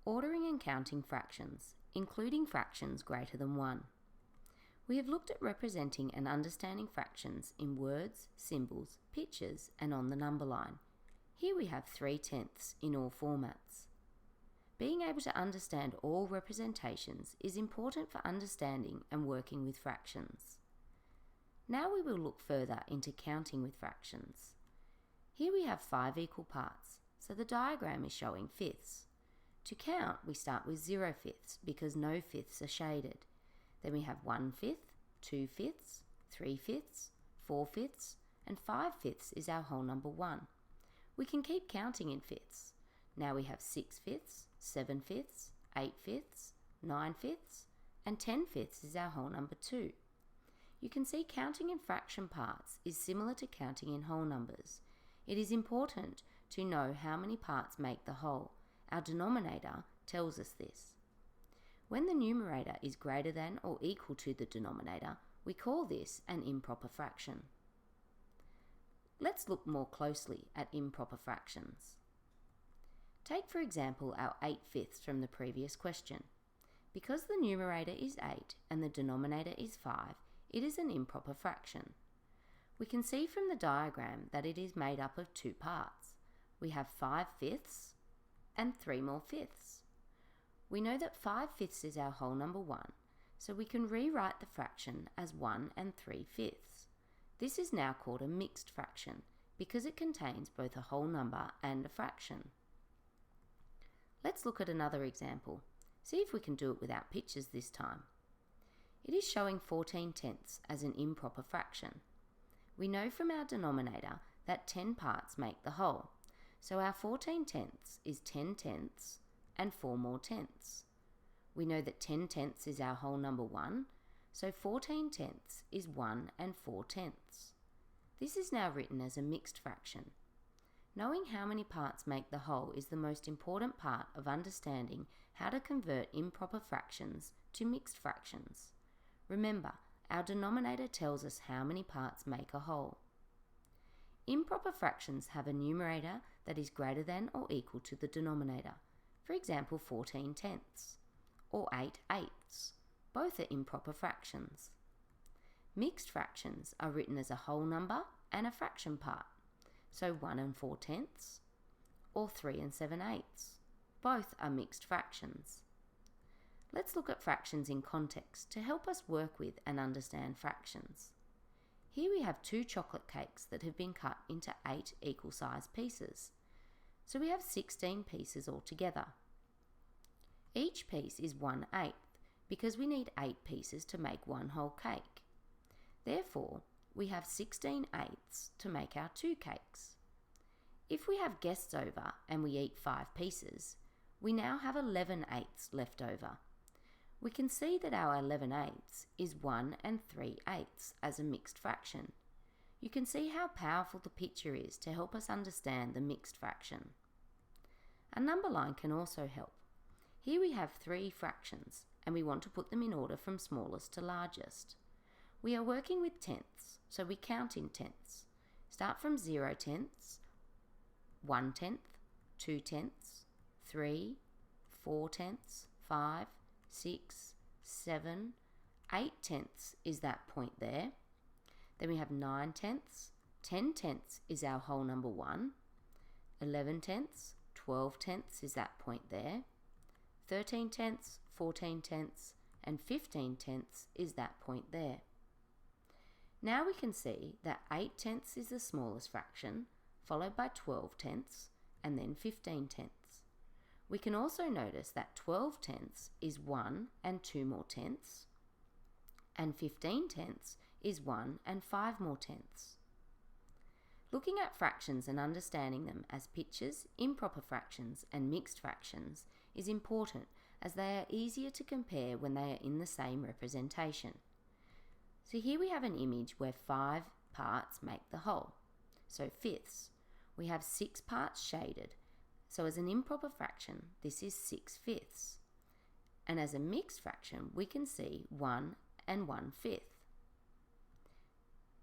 Ordering and counting fractions, including fractions greater than 1. We have looked at representing and understanding fractions in words, symbols, pictures, and on the number line. Here we have 3/10 in all formats. Being able to understand all representations is important for understanding and working with fractions. Now we will look further into counting with fractions. Here we have 5 equal parts, so the diagram is showing fifths. To count, we start with 0/5 because no fifths are shaded. Then we have 1/5, 2/5, 3/5, 4/5, and 5/5 is our whole number 1. We can keep counting in fifths. Now we have 6/5, 7/5, 8/5, 9/5, and 10/5 is our whole number 2. You can see counting in fraction parts is similar to counting in whole numbers. It is important to know how many parts make the whole. Our denominator tells us this. When the numerator is greater than or equal to the denominator, we call this an improper fraction. Let's look more closely at improper fractions. Take for example our 8/5 from the previous question. Because the numerator is 8 and the denominator is 5, it is an improper fraction. We can see from the diagram that it is made up of 2 parts. We have 5/5 and 3 more fifths. We know that 5/5 is our whole number 1, so we can rewrite the fraction as 1 and 3/5. This is now called a mixed fraction because it contains both a whole number and a fraction. Let's look at another example. See if we can do it without pictures this time. It is showing 14/10 as an improper fraction. We know from our denominator that 10 parts make the whole, so our 14/10 is 10/10 and 4 more tenths. We know that 10/10 is our whole number 1, so 14/10 is 1 and 4/10. This is now written as a mixed fraction. Knowing how many parts make the whole is the most important part of understanding how to convert improper fractions to mixed fractions. Remember, our denominator tells us how many parts make a whole. Improper fractions have a numerator that is greater than or equal to the denominator. For example, 14/10 or 8/8. Both are improper fractions. Mixed fractions are written as a whole number and a fraction part. So 1 and 4/10 or 3 and 7/8. Both are mixed fractions. Let's look at fractions in context to help us work with and understand fractions. Here we have 2 chocolate cakes that have been cut into 8 equal sized pieces. So we have 16 pieces altogether. Each piece is 1/8 because we need 8 pieces to make one whole cake. Therefore, we have 16/8 to make our 2 cakes. If we have guests over and we eat 5 pieces, we now have 11/8 left over. We can see that our 11/8 is 1 and 3/8 as a mixed fraction. You can see how powerful the picture is to help us understand the mixed fraction. A number line can also help. Here we have 3 fractions and we want to put them in order from smallest to largest. We are working with tenths, so we count in tenths. Start from 0/10, 1/10, 2/10, 3, 4/10, 5, 6, 7, 8/10 is that point there. Then we have 9/10, 10/10 is our whole number 1, 11/10, 12/10 is that point there, 13/10, 14/10, and 15/10 is that point there. Now we can see that 8/10 is the smallest fraction, followed by 12/10 and then 15/10. We can also notice that 12/10 is 1 and 2 more tenths, and 15/10 is 1 and 5 more tenths. Looking at fractions and understanding them as pictures, improper fractions, and mixed fractions is important as they are easier to compare when they are in the same representation. So here we have an image where 5 parts make the whole. So fifths, we have 6 parts shaded. So as an improper fraction, this is 6/5. And as a mixed fraction, we can see 1 and 1/5.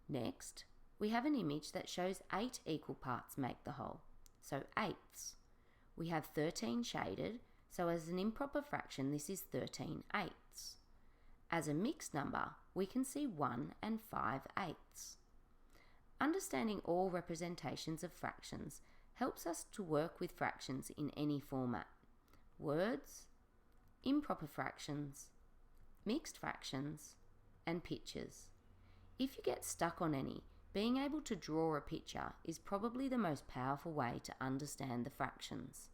Next, we have an image that shows 8 equal parts make the whole. So eighths. We have 13 shaded, So as an improper fraction, this is 13/8. As a mixed number, we can see 1 and 5/8. Understanding all representations of fractions helps us to work with fractions in any format. Words, improper fractions, mixed fractions, and pictures. If you get stuck on any, being able to draw a picture is probably the most powerful way to understand the fractions.